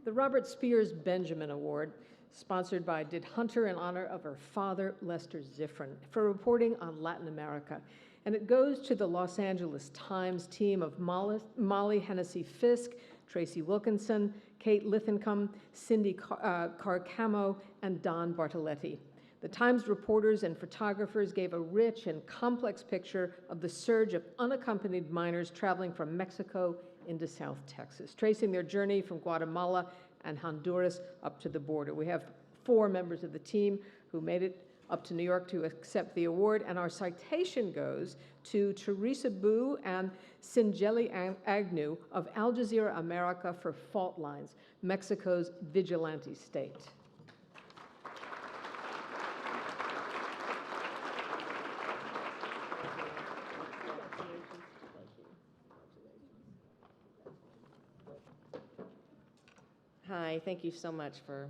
The Robert Spiers Benjamin Award, sponsored by Did Hunter in honor of her father, Lester Ziffrin, for reporting on Latin America. And it goes to the Los Angeles Times team of Molly Hennessy-Fiske, Tracy Wilkinson, Kate Linthicum, Cindy Carcamo, and Don Bartletti. The Times reporters and photographers gave a rich and complex picture of the surge of unaccompanied minors traveling from Mexico into South Texas, tracing their journey from Guatemala and Honduras up to the border. We have 4 members of the team who made it up to New York to accept the award, and our citation goes to Teresa Bu and Sinjeli Agnew of Al Jazeera America for Fault Lines, Mexico's vigilante state. Hi, thank you so much for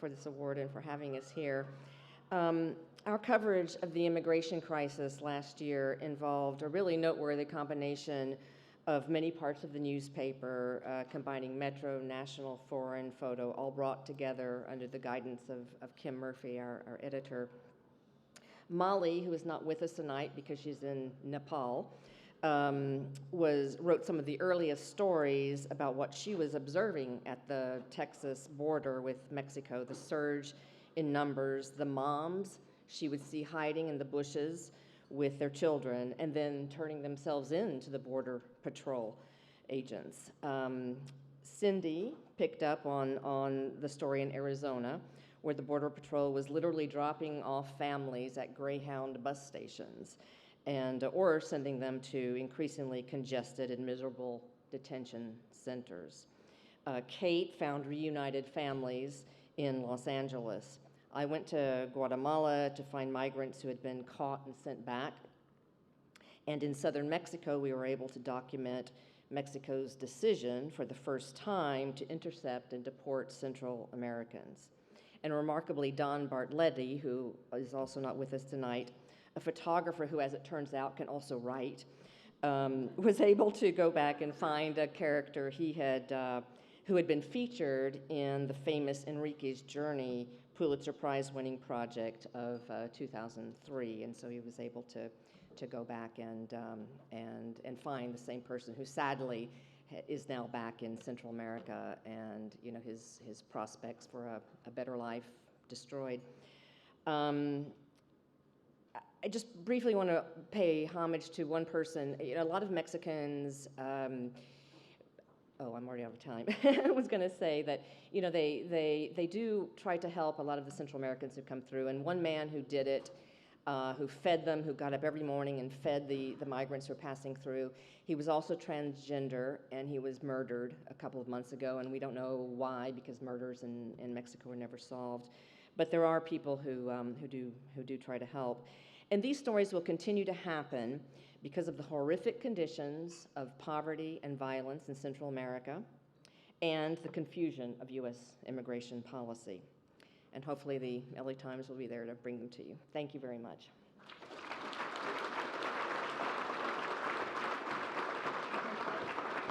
this award and for having us here. Our coverage of the immigration crisis last year involved a really noteworthy combination of many parts of the newspaper, combining Metro, national, foreign, photo, all brought together under the guidance of Kim Murphy, our editor. Molly, who is not with us tonight because she's in Nepal, wrote some of the earliest stories about what she was observing at the Texas border with Mexico, the surge in numbers, the moms she would see hiding in the bushes with their children and then turning themselves in to the Border Patrol agents. Cindy picked up on the story in Arizona, where the Border Patrol was literally dropping off families at Greyhound bus stations or sending them to increasingly congested and miserable detention centers. Kate found reunited families in Los Angeles. I went to Guatemala to find migrants who had been caught and sent back. And in southern Mexico, we were able to document Mexico's decision for the first time to intercept and deport Central Americans. And remarkably, Don Bartletti, who is also not with us tonight, a photographer who, as it turns out, can also write, was able to go back and find a character who had been featured in the famous Enrique's Journey Pulitzer Prize-winning project of 2003, and so he was able to go back and find the same person who sadly is now back in Central America, and his prospects for a better life destroyed. I just briefly want to pay homage to one person. A lot of Mexicans. I'm already out of time. I was going to say that they do try to help a lot of the Central Americans who come through. And one man who did it, who fed them, who got up every morning and fed the migrants who were passing through. He was also transgender, and he was murdered a couple of months ago. And we don't know why, because murders in Mexico were never solved. But there are people who do try to help. And these stories will continue to happen because of the horrific conditions of poverty and violence in Central America and the confusion of U.S. immigration policy. And hopefully the LA Times will be there to bring them to you. Thank you very much.